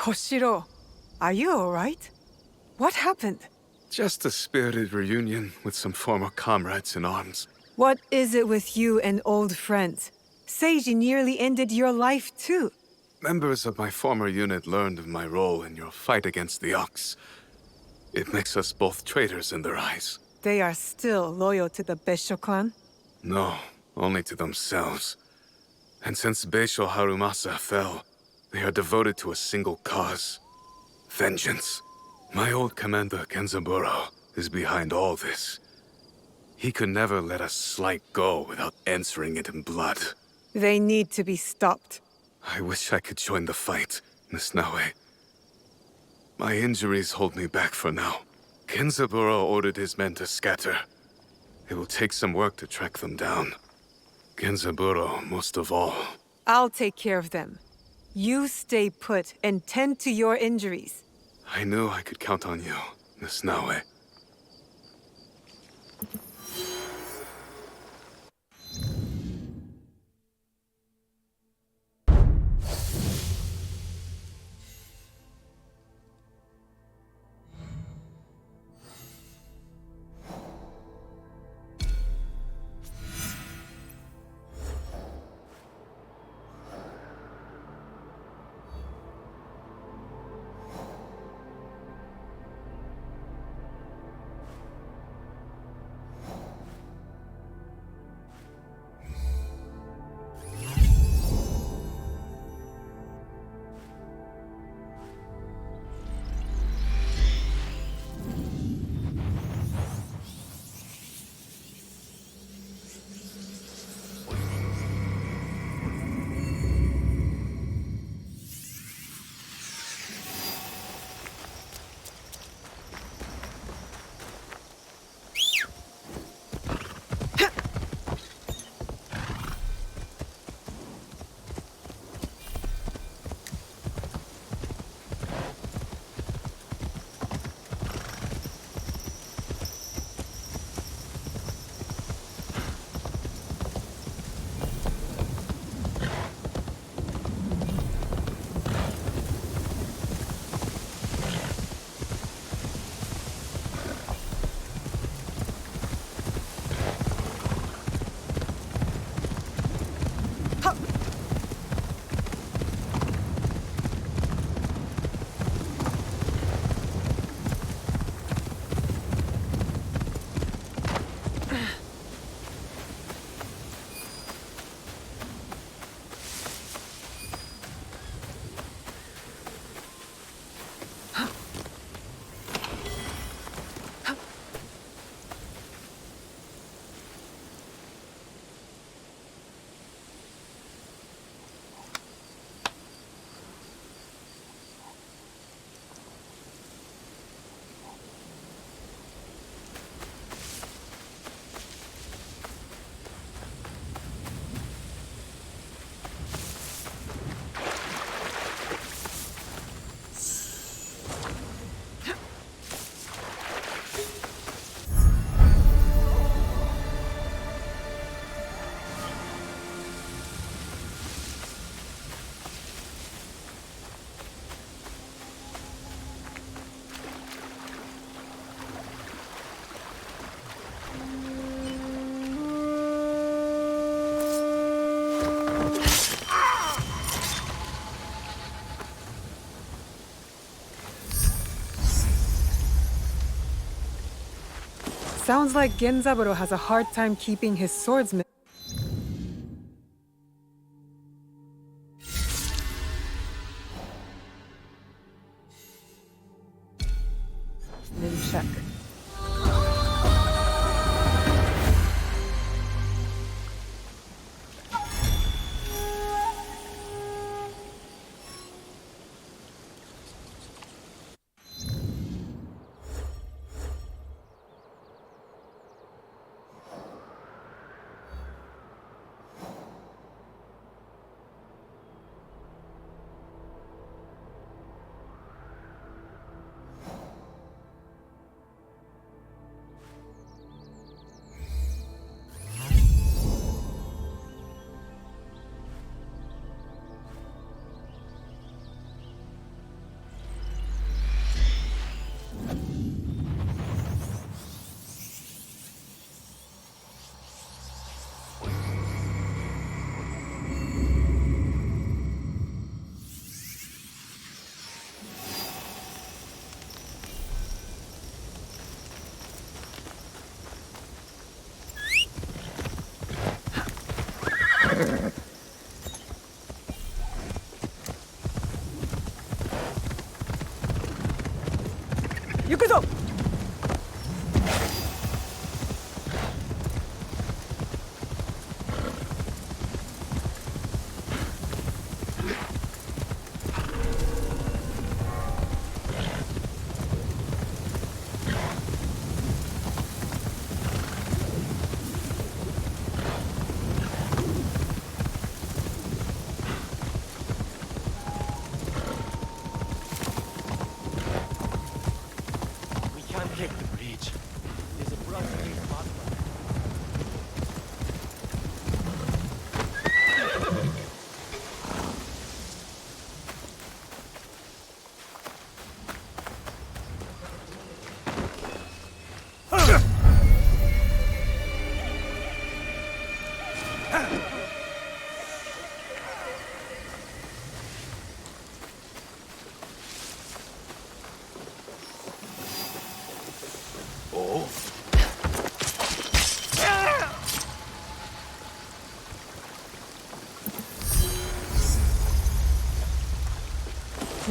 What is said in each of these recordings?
Koshiro, are you alright? What happened? Just a spirited reunion with some former comrades in arms. What is it with you and old friends? Seiji nearly ended your life too. Members of my former unit learned of my role in your fight against the Ox. It makes us both traitors in their eyes. They are still loyal to the Beisho clan? No, only to themselves. And since Beisho Harumasa fell, they are devoted to a single cause. Vengeance. My old commander, Genzaburo, is behind all this. He could never let a slight go without answering it in blood. They need to be stopped. I wish I could join the fight, Miss Naoe. My injuries hold me back for now. Genzaburo ordered his men to scatter. It will take some work to track them down. Genzaburo, most of all. I'll take care of them. You stay put and tend to your injuries. I knew I could count on you, Miss Naoe. Sounds like Genzaburo has a hard time keeping his swordsman. In check.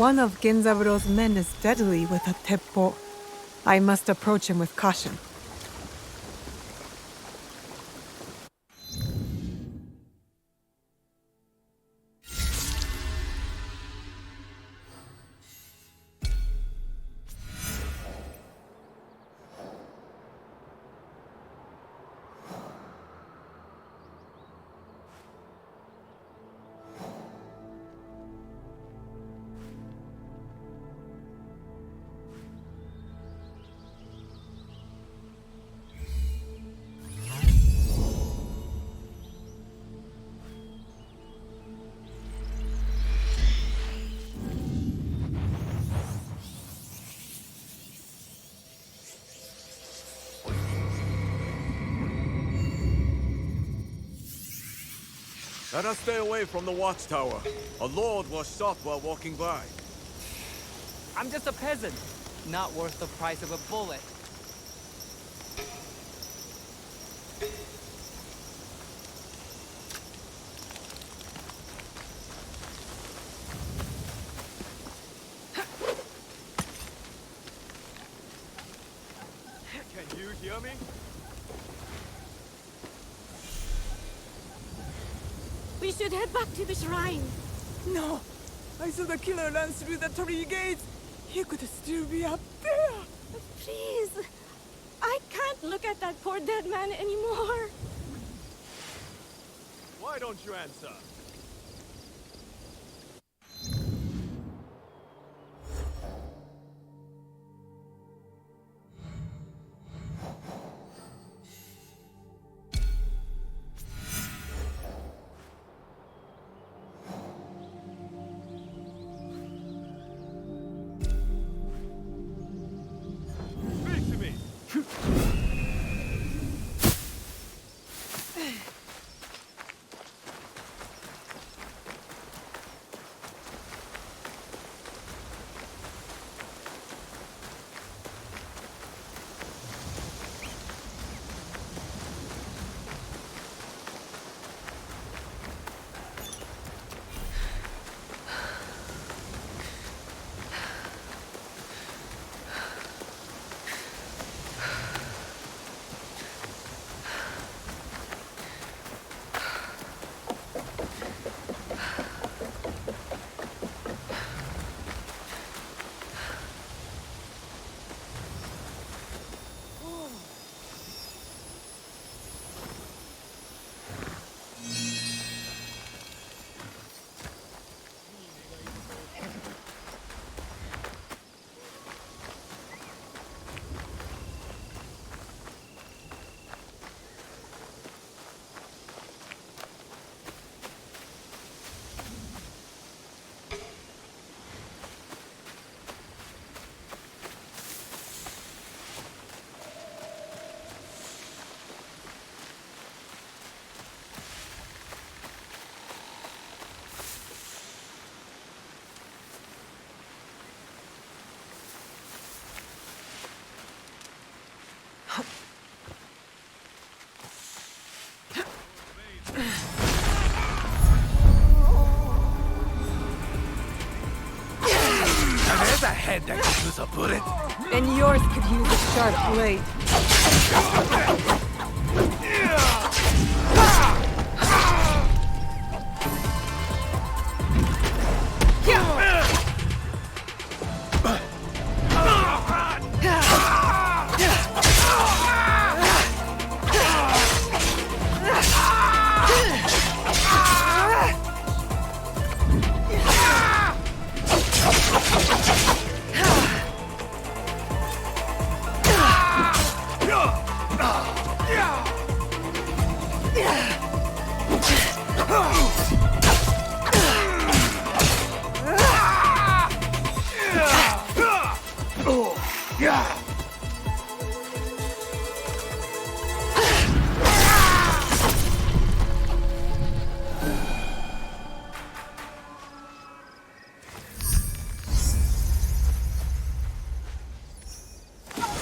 One of Genzaguros' men is deadly with a teppo. I must approach him with caution. Let us stay away from the watchtower. A lord was shot while walking by. I'm just a peasant. Not worth the price of a bullet. Can you hear me? We should head back to the shrine. No! I saw the killer run through the tree gates! He could still be up there! Please! I can't look at that poor dead man anymore! Why don't you answer? Speak to me! There's a head that could use a bullet! And yours could use a sharp blade.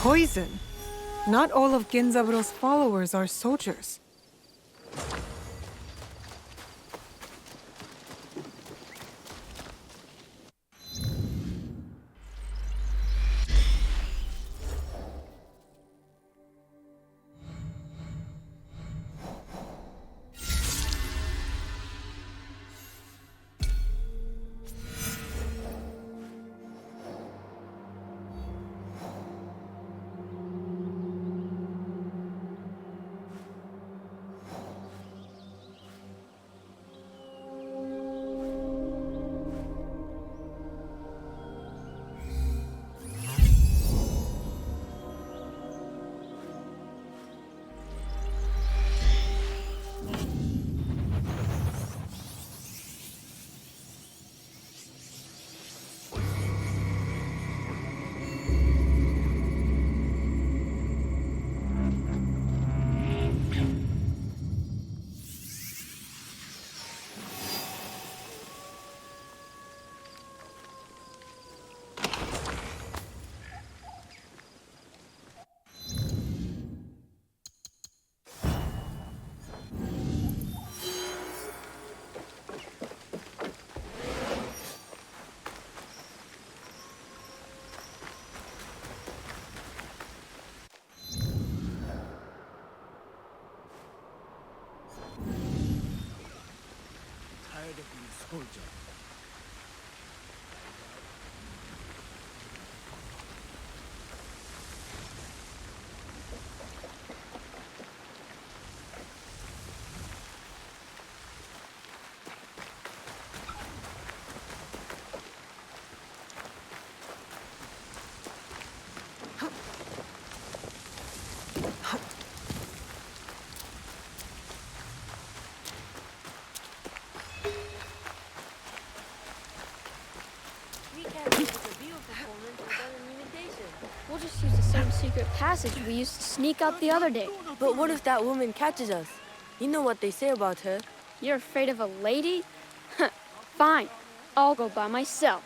Poison. Not all of Genzaburo's followers are soldiers. We can't use the view performance without an invitation. We'll just use the same secret passage we used to sneak out the other day. But what if that woman catches us? You know what they say about her. You're afraid of a lady? Fine. I'll go by myself.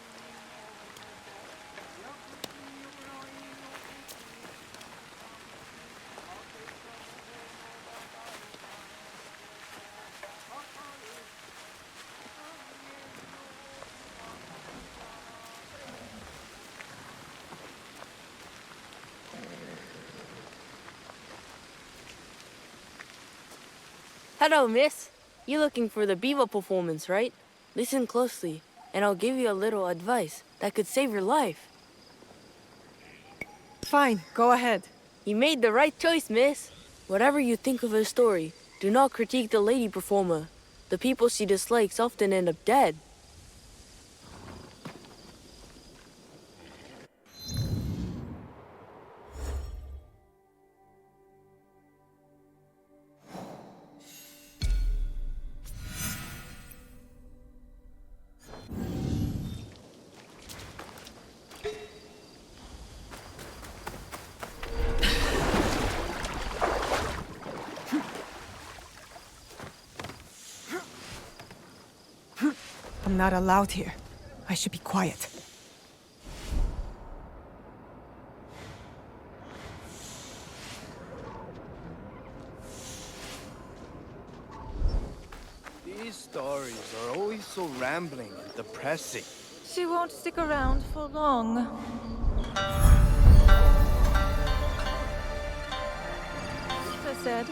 Hello, miss. You're looking for the Biwa performance, right? Listen closely, and I'll give you a little advice that could save your life. Fine, go ahead. You made the right choice, miss. Whatever you think of her story, do not critique the lady performer. The people she dislikes often end up dead. I'm not allowed here. I should be quiet. These stories are always so rambling and depressing. She won't stick around for long. She said.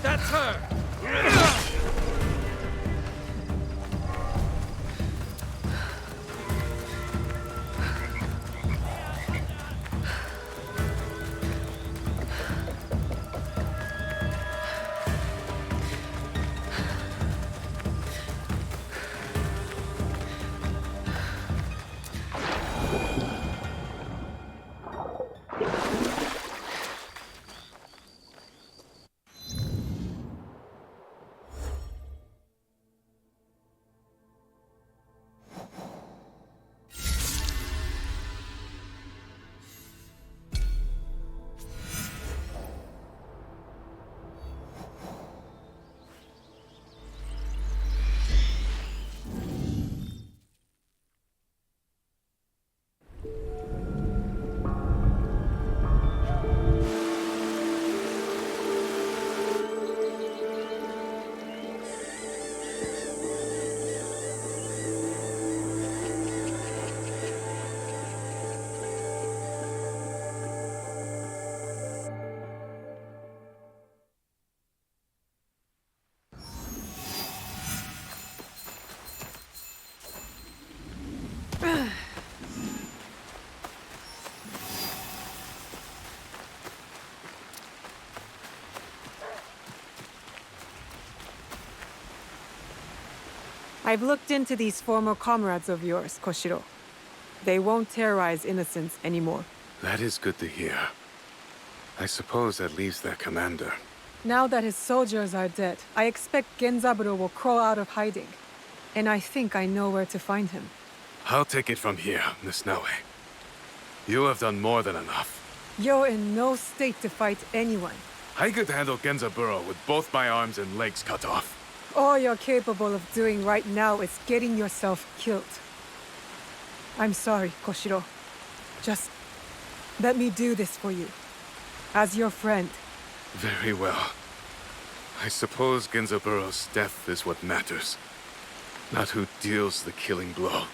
That's her! I've looked into these former comrades of yours, Koshiro. They won't terrorize innocents anymore. That is good to hear. I suppose that leaves their commander. Now that his soldiers are dead, I expect Genzaburo will crawl out of hiding. And I think I know where to find him. I'll take it from here, Miss Naoe. You have done more than enough. You're in no state to fight anyone. I could handle Genzaburo with both my arms and legs cut off. All you're capable of doing right now is getting yourself killed. I'm sorry, Koshiro. Just let me do this for you. As your friend. Very well. I suppose Genzaburo's death is what matters. Not who deals the killing blow.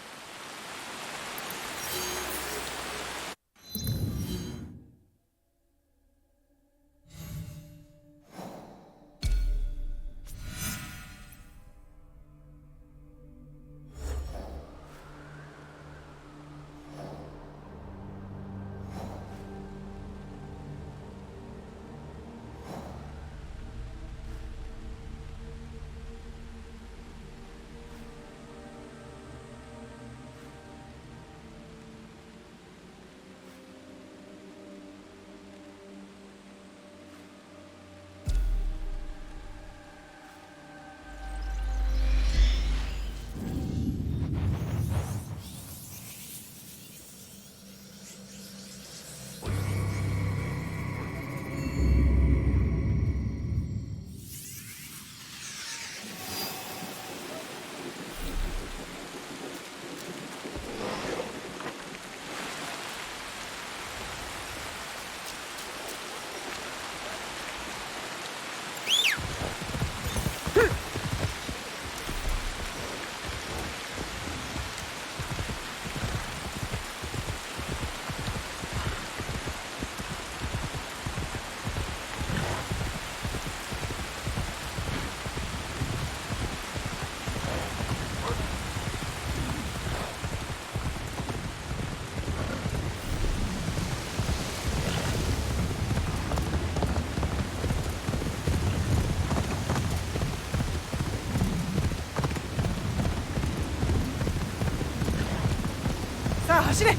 자, 走れ!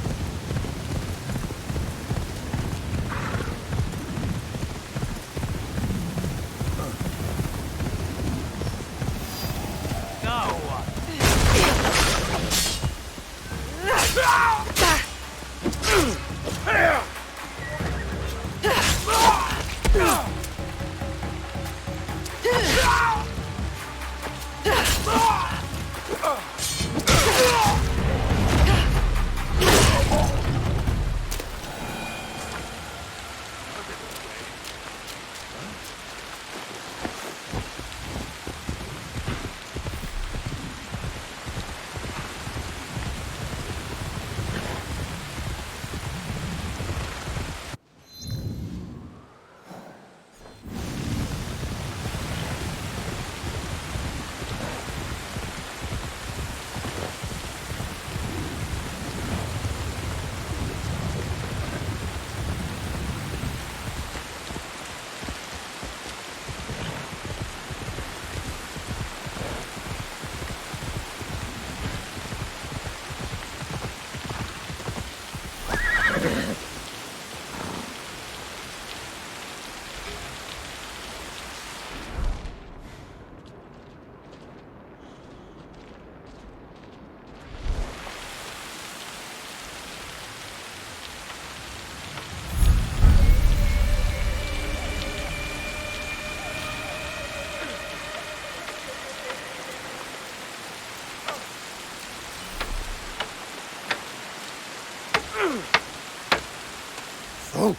So,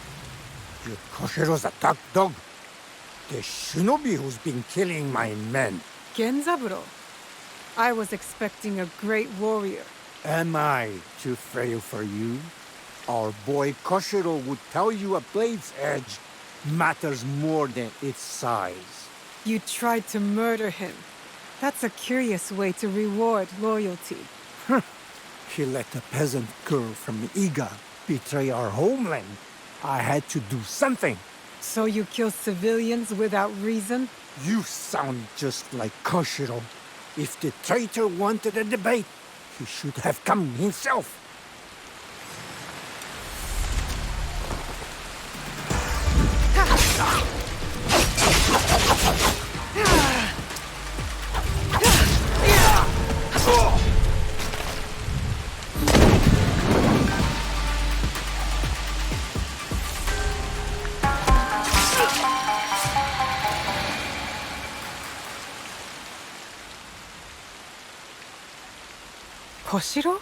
you're Koshiro's attack dog? The shinobi who's been killing my men. Genzaburo. I was expecting a great warrior. Am I too frail for you? Our boy Koshiro would tell you a blade's edge matters more than its size. You tried to murder him. That's a curious way to reward loyalty. He let a peasant girl from Iga betray our homeland. I had to do something. So you kill civilians without reason? You sound just like Koshiro. If the traitor wanted a debate, he should have come himself. Koshiro?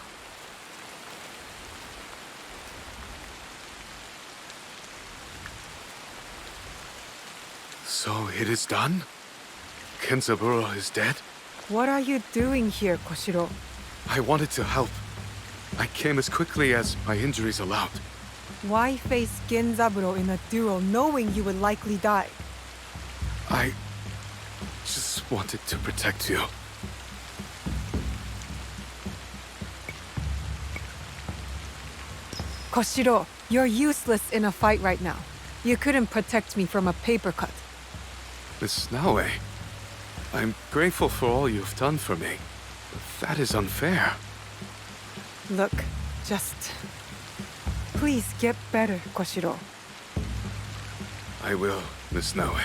So it is done? Genzaburo is dead? What are you doing here, Koshiro? I wanted to help. I came as quickly as my injuries allowed. Why face Genzaburo in a duel knowing you would likely die? I just wanted to protect you. Koshiro, you're useless in a fight right now. You couldn't protect me from a paper cut. Miss Naoe, I'm grateful for all you've done for me. But that is unfair. Look, just... please get better, Koshiro. I will, Miss Naoe.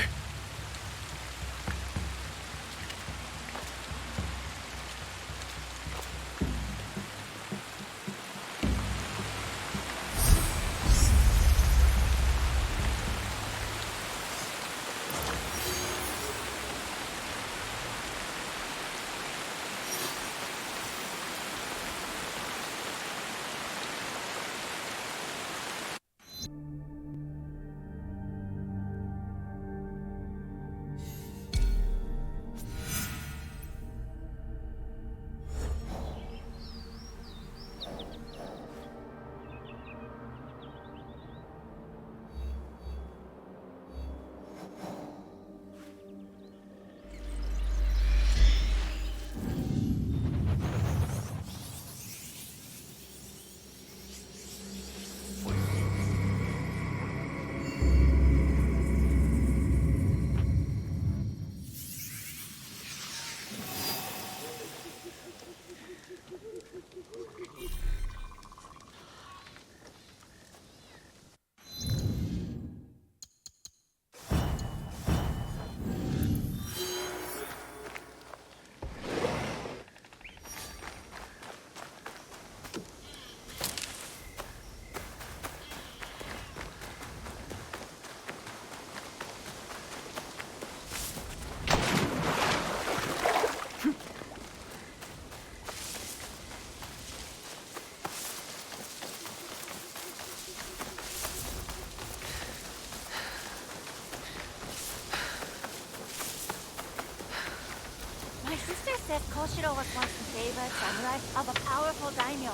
My sister said Koshiro was once the favorite samurai of a powerful daimyo.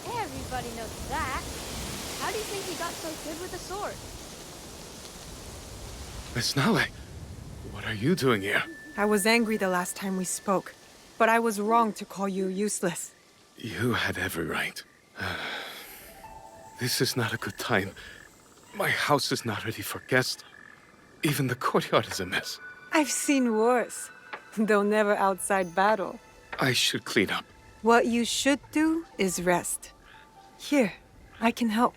Everybody knows that. How do you think he got so good with the sword? Miss Naoe, what are you doing here? I was angry the last time we spoke, but I was wrong to call you useless. You had every right. This is not a good time. My house is not ready for guests. Even the courtyard is a mess. I've seen worse, though never outside battle. I should clean up. What you should do is rest. Here, I can help.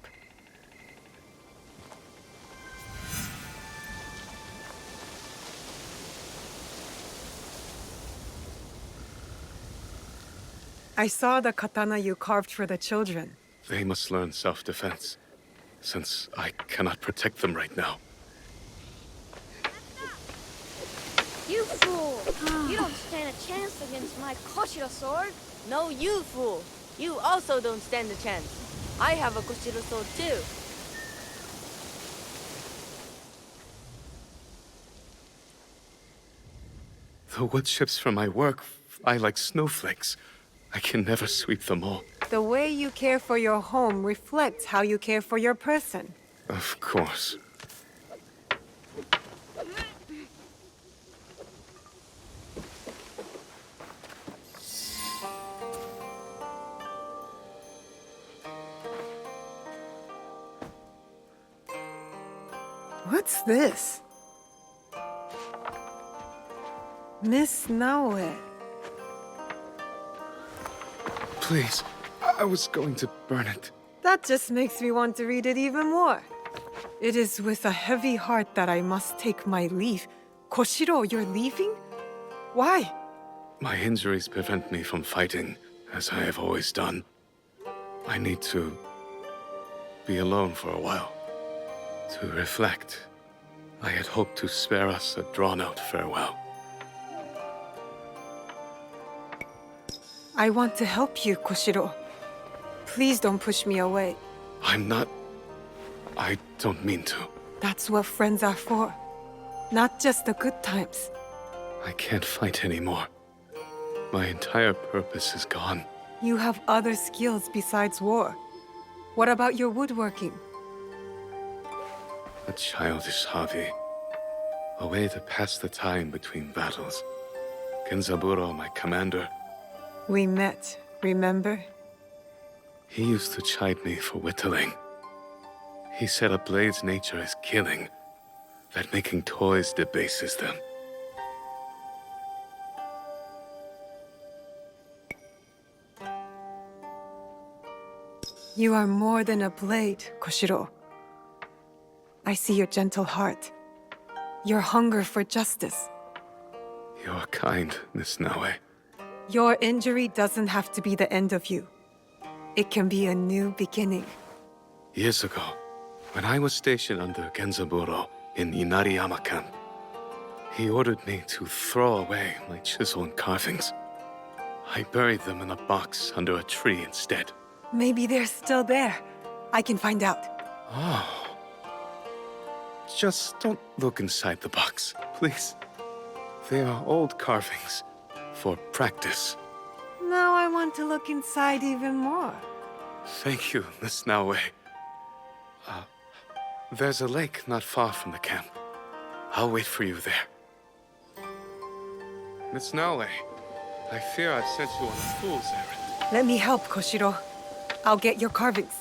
I saw the katana you carved for the children. They must learn self-defense, since I cannot protect them right now. You fool! You don't stand a chance against my Koshiro sword. No, you fool! You also don't stand a chance. I have a Koshiro sword too. The wood chips from my work fly like snowflakes. I can never sweep them all. The way you care for your home reflects how you care for your person. Of course. What's this? Miss Naoe. Please, I was going to burn it. That just makes me want to read it even more. It is with a heavy heart that I must take my leave. Koshiro, you're leaving? Why? My injuries prevent me from fighting, as I have always done. I need to be alone for a while, to reflect. I had hoped to spare us a drawn-out farewell. I want to help you, Koshiro. Please don't push me away. I'm not... I don't mean to. That's what friends are for. Not just the good times. I can't fight anymore. My entire purpose is gone. You have other skills besides war. What about your woodworking? A childish hobby. A way to pass the time between battles. Genzaburo, my commander, We met, remember? he used to chide me for whittling. He said a blade's nature is killing, that making toys debases them. You are more than a blade, Koshiro. I see your gentle heart. Your hunger for justice. You're kind, Miss Naoe. Your injury doesn't have to be the end of you. It can be a new beginning. Years ago, when I was stationed under Genzaburo in Inariyama camp, he ordered me to throw away my chisel and carvings. I buried them in a box under a tree instead. Maybe they're still there. I can find out. Oh. Just don't look inside the box, please. They are old carvings for practice. Now I want to look inside even more. Thank you, Miss Naoe. There's a lake not far from the camp. I'll wait for you there. Miss Naoe, I fear I've sent you on a fool's errand. Let me help, Koshiro. I'll get your carvings.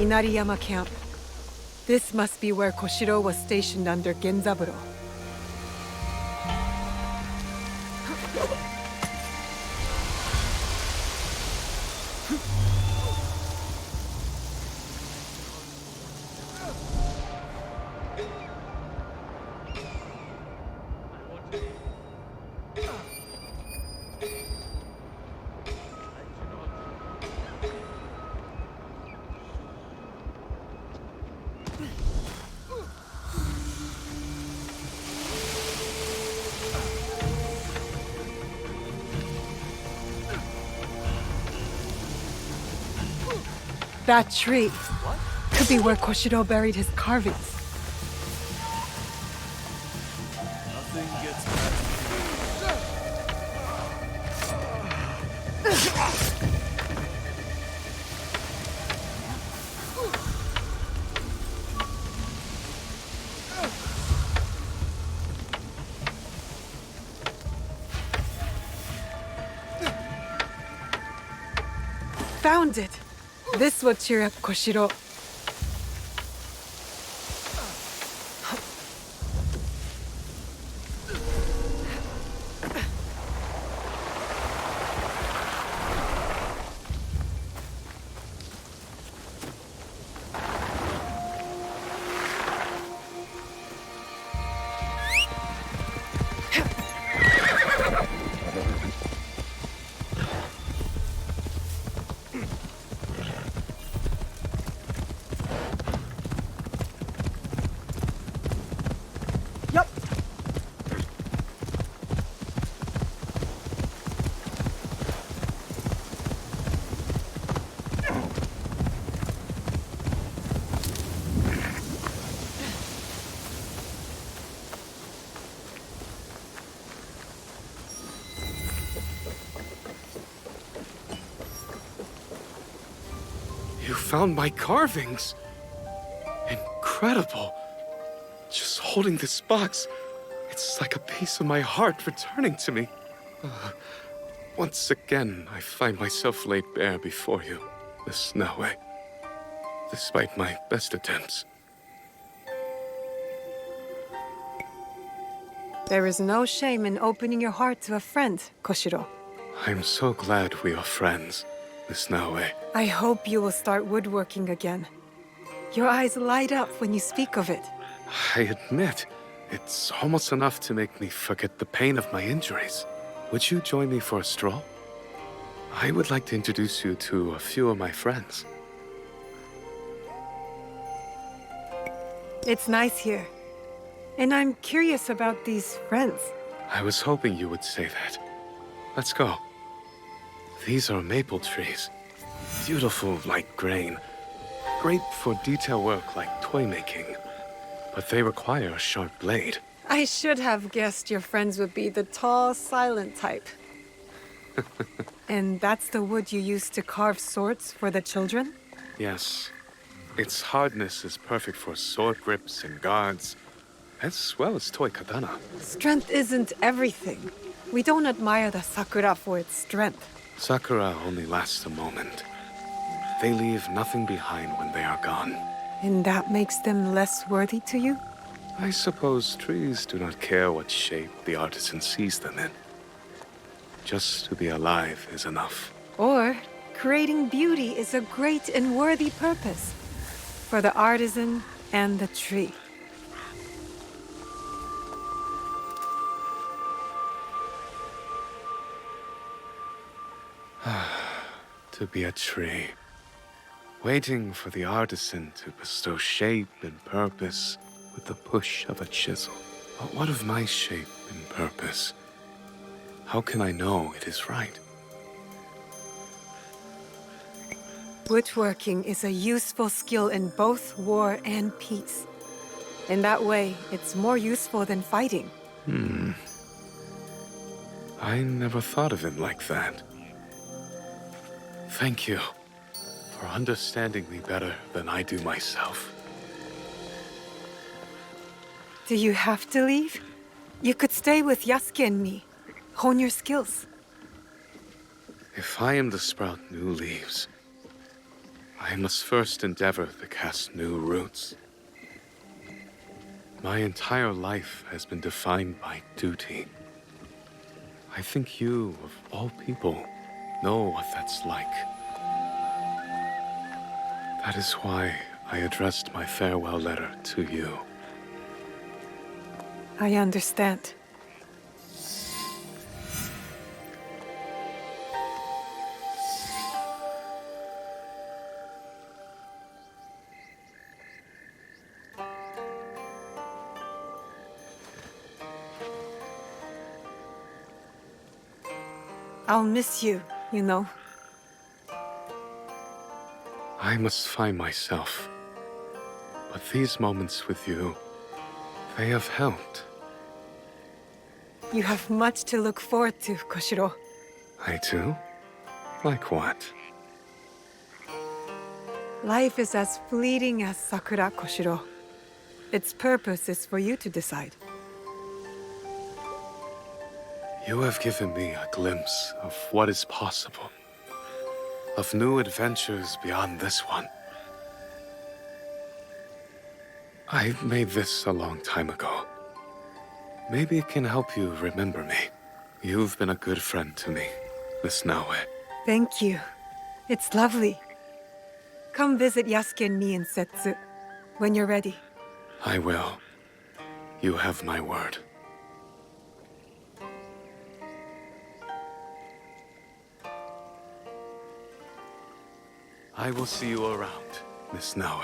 Inariyama camp. This must be where Koshiro was stationed under Genzaburo. That tree could be where Koshiro buried his carvings. Nothing gets past Found it! This will cheer up Koshiro. You found my carvings! Incredible! Just holding this box, it's like a piece of my heart returning to me. Once again, I find myself laid bare before you, Miss Naoe, despite my best attempts. There is no shame in opening your heart to a friend, Koshiro. I'm so glad we are friends, Miss Naoe. I hope you will start woodworking again. Your eyes light up when you speak of it. I admit, it's almost enough to make me forget the pain of my injuries. Would you join me for a stroll? I would like to introduce you to a few of my friends. It's nice here. And I'm curious about these friends. I was hoping you would say that. Let's go. These are maple trees. Beautiful light grain. Great for detail work like toy making. But they require a sharp blade. I should have guessed your friends would be the tall, silent type. And that's the wood you use to carve swords for the children? Yes. Its hardness is perfect for sword grips and guards, as well as toy katana. Strength isn't everything. We don't admire the sakura for its strength. Sakura only lasts a moment. They leave nothing behind when they are gone. And that makes them less worthy to you? I suppose trees do not care what shape the artisan sees them in. Just to be alive is enough. Or, creating beauty is a great and worthy purpose. For the artisan and the tree. To be a tree. Waiting for the artisan to bestow shape and purpose with the push of a chisel. But what of my shape and purpose? How can I know it is right? Woodworking is a useful skill in both war and peace. In that way, it's more useful than fighting. I never thought of it like that. Thank you for understanding me better than I do myself. Do you have to leave? You could stay with Yasuke and me. Hone your skills. If I am to sprout new leaves, I must first endeavor to cast new roots. My entire life has been defined by duty. I think you, of all people, know what that's like. That is why I addressed my farewell letter to you. I understand. I'll miss you, you know. I must find myself. But these moments with you, they have helped. You have much to look forward to, Koshiro. I do? Like what? Life is as fleeting as Sakura, Koshiro. Its purpose is for you to decide. You have given me a glimpse of what is possible. Of new adventures beyond this one. I made this a long time ago. Maybe it can help you remember me. You've been a good friend to me, Miss Naoe. Thank you. It's lovely. Come visit Yasuke and me in Setsu, when you're ready. I will. You have my word. I will see you around, Miss Naoe.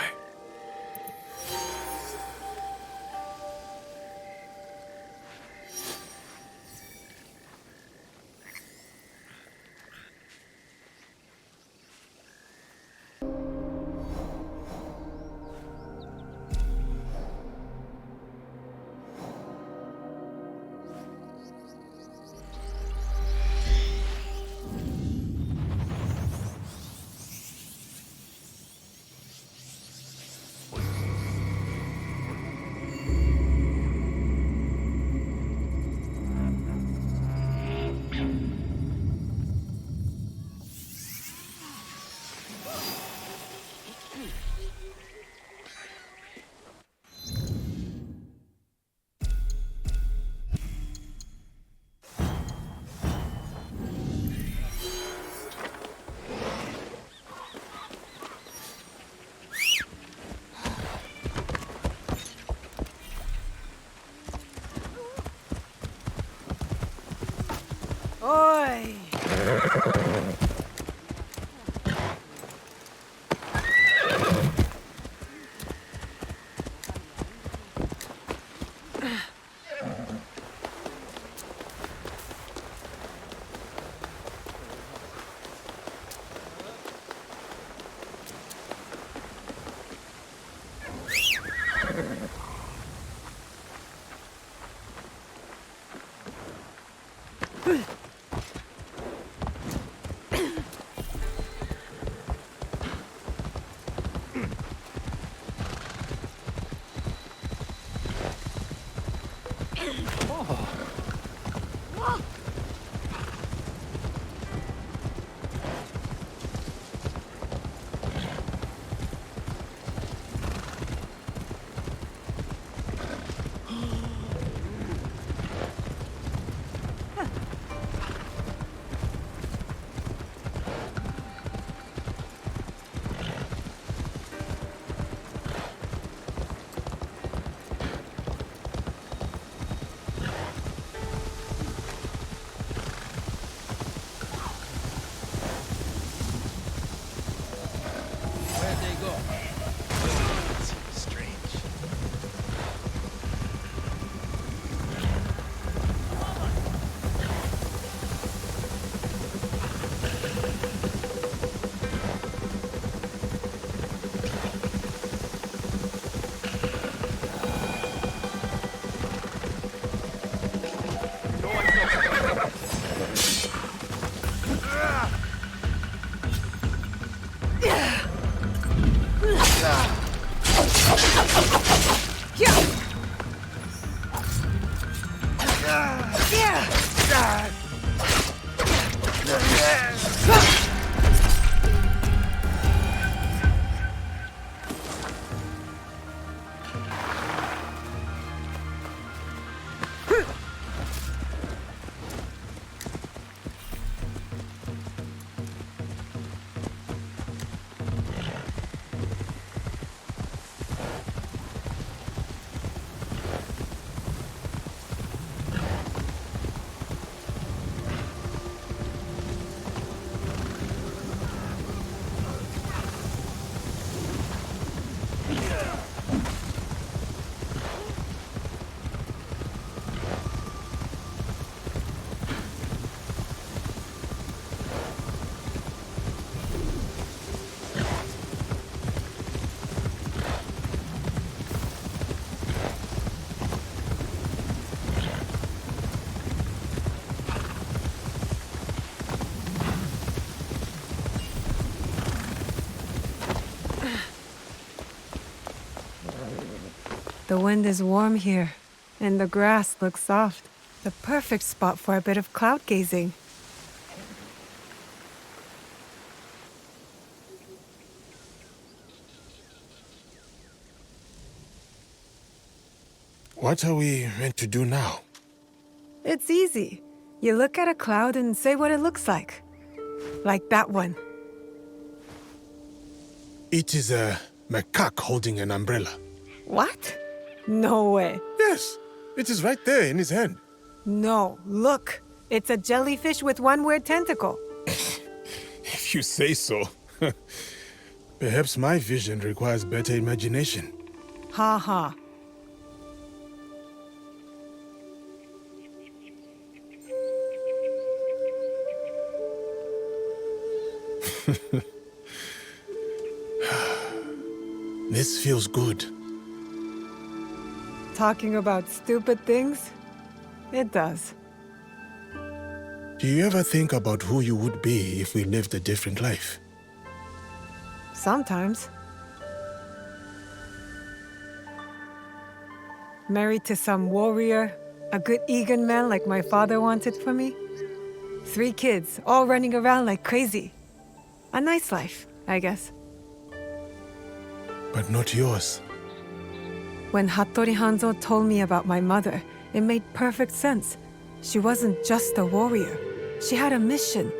The wind is warm here, and the grass looks soft. The perfect spot for a bit of cloud gazing. What are we meant to do now? It's easy. You look at a cloud and say what it looks like. Like that one. It is a macaque holding an umbrella. What? No way. Yes, it is right there in his hand. No, look. It's a jellyfish with one weird tentacle. If you say so. Perhaps my vision requires better imagination. Ha ha. This feels good. Talking about stupid things? It does. Do you ever think about who you would be if we lived a different life? Sometimes. Married to some warrior, a good Egan man like my father wanted for me. 3 kids, all running around like crazy. A nice life, I guess. But not yours. When Hattori Hanzo told me about my mother, it made perfect sense. She wasn't just a warrior. She had a mission.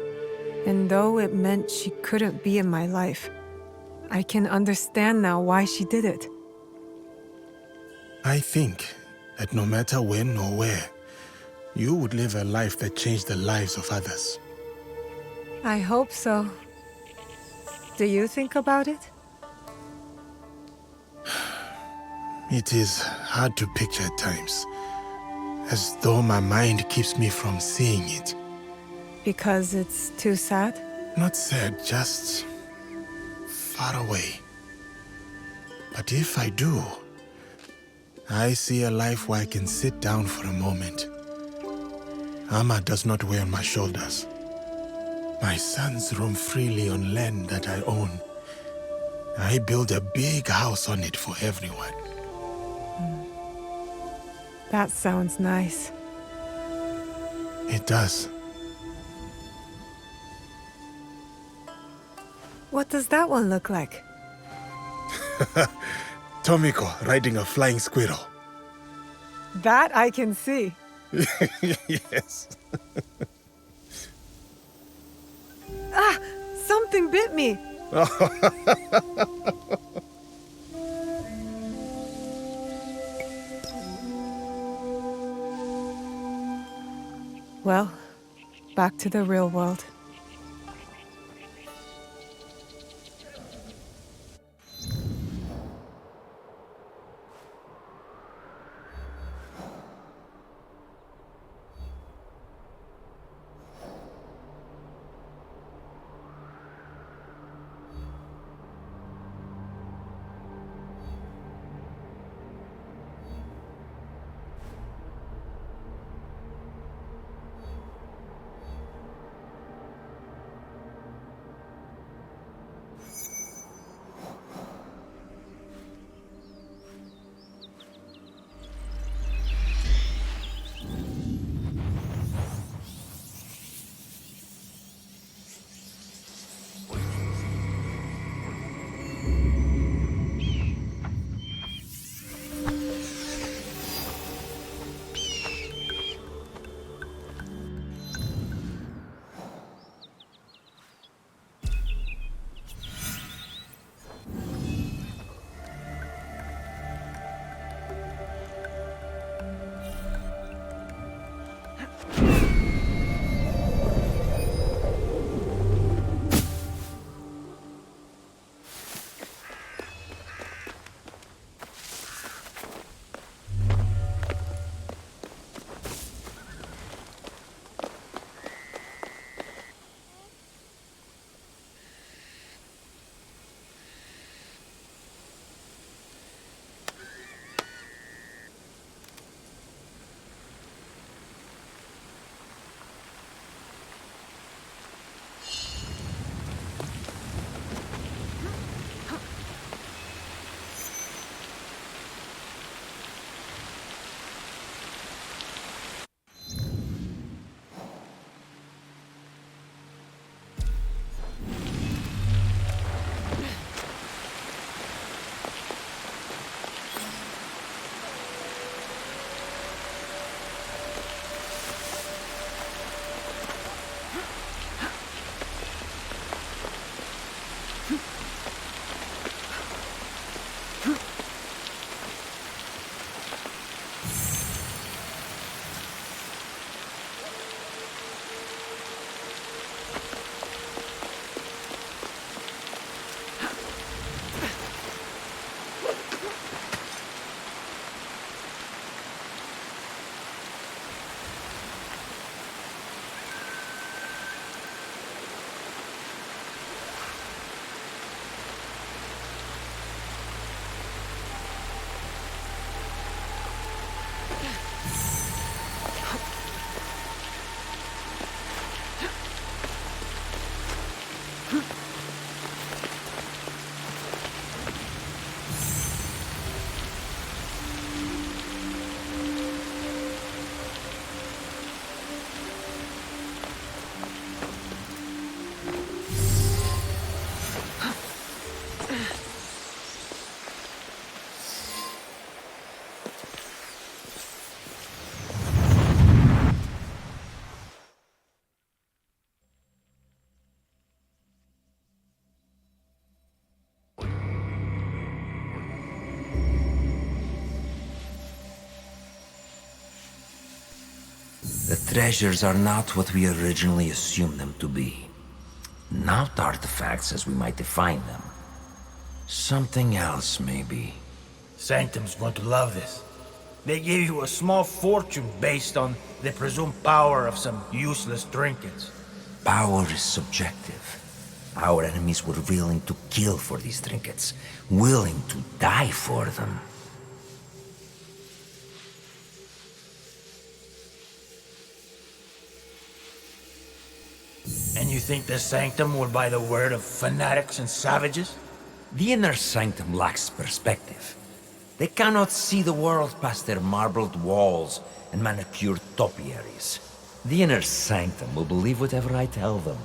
And though it meant she couldn't be in my life, I can understand now why she did it. I think that no matter when or where, you would live a life that changed the lives of others. I hope so. Do you think about it? It is hard to picture at times, as though my mind keeps me from seeing it. Because it's too sad? Not sad, just far away. But if I do, I see a life where I can sit down for a moment. Armor does not weigh on my shoulders. My sons roam freely on land that I own. I build a big house on it for everyone. That sounds nice. It does. What does that one look like? Tomiko riding a flying squirrel. That I can see. Yes. Ah! Something bit me! Well, back to the real world. The treasures are not what we originally assumed them to be. Not artifacts as we might define them. Something else, maybe. Sanctum's going to love this. They gave you a small fortune based on the presumed power of some useless trinkets. Power is subjective. Our enemies were willing to kill for these trinkets, willing to die for them. And you think the Sanctum will buy the word of fanatics and savages? The inner Sanctum lacks perspective. They cannot see the world past their marbled walls and manicured topiaries. The inner Sanctum will believe whatever I tell them.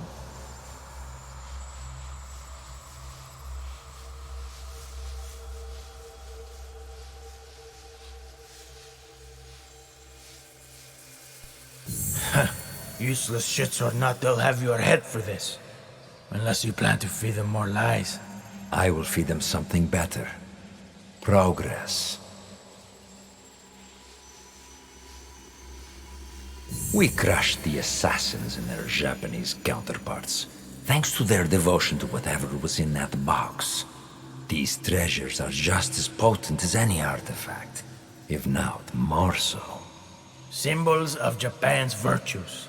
Useless shits or not, they'll have your head for this. Unless you plan to feed them more lies. I will feed them something better. Progress. We crushed the assassins and their Japanese counterparts, thanks to their devotion to whatever was in that box. These treasures are just as potent as any artifact, if not more so. Symbols of Japan's virtues.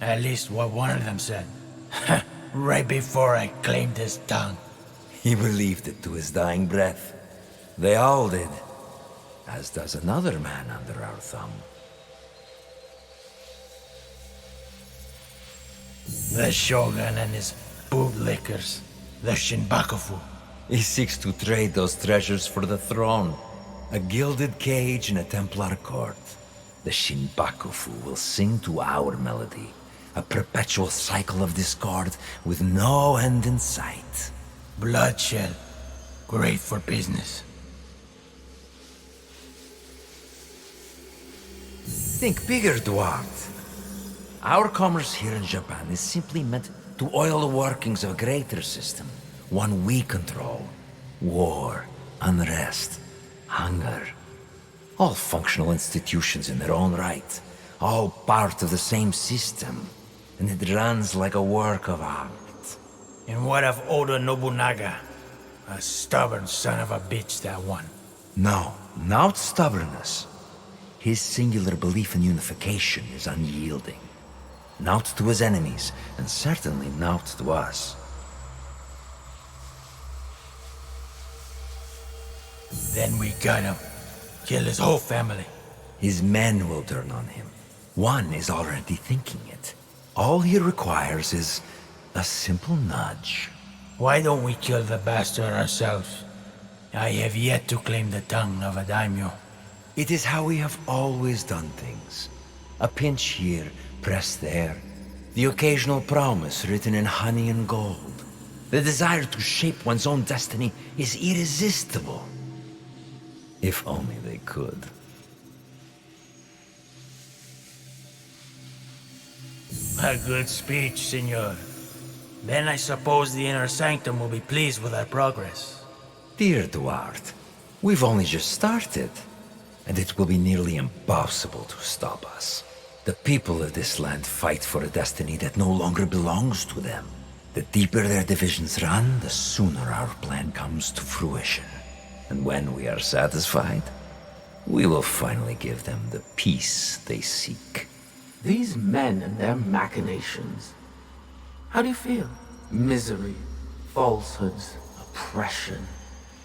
At least what one of them said. Right before I claimed his tongue. He believed it to his dying breath. They all did. As does another man under our thumb. The Shogun and his bootlickers. The Shinbakufu. He seeks to trade those treasures for the throne. A gilded cage in a Templar court. The Shinbakufu will sing to our melody. A perpetual cycle of discord with no end in sight. Bloodshed. Great for business. Think bigger, Duarte. Our commerce here in Japan is simply meant to oil the workings of a greater system. One we control. War, unrest, hunger. All functional institutions in their own right. All part of the same system. And it runs like a work of art. And what of Oda Nobunaga? A stubborn son of a bitch, that one. No, not stubbornness. His singular belief in unification is unyielding. Not to his enemies, and certainly not to us. Then we got him. Kill his whole family. His men will turn on him. One is already thinking it. All he requires is a simple nudge. Why don't we kill the bastard ourselves? I have yet to claim the tongue of a daimyo. It is how we have always done things. A pinch here, press there. The occasional promise written in honey and gold. The desire to shape one's own destiny is irresistible. If only they could. A good speech, senor. Then I suppose the inner sanctum will be pleased with our progress. Dear Duarte, we've only just started. And it will be nearly impossible to stop us. The people of this land fight for a destiny that no longer belongs to them. The deeper their divisions run, the sooner our plan comes to fruition. And when we are satisfied, we will finally give them the peace they seek. These men and their machinations. How do you feel? Misery, falsehoods, oppression.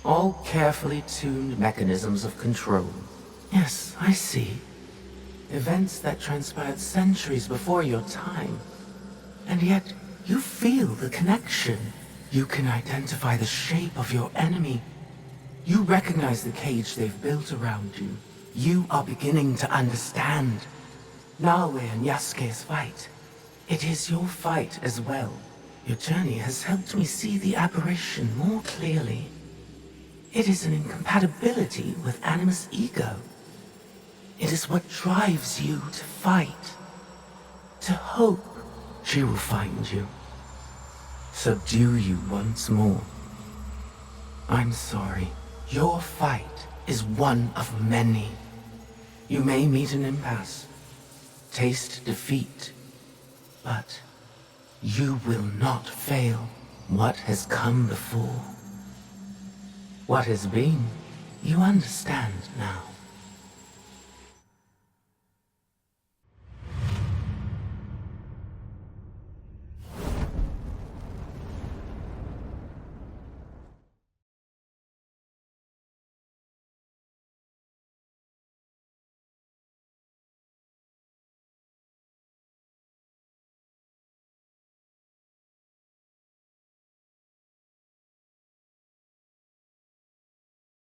All carefully tuned mechanisms of control. Yes, I see. Events that transpired centuries before your time. And yet, You feel the connection. You can identify the shape of your enemy. You recognize the cage they've built around you. You are beginning to understand. Naoe and Yasuke's fight. It is your fight as well. Your journey has helped me see the aberration more clearly. It is an incompatibility with Animus' ego. It is what drives you to fight, to hope. She will find you, subdue you once more. I'm sorry. Your fight is one of many. You may meet an impasse, taste defeat, but you will not fail. What has come before, what has been, you understand now.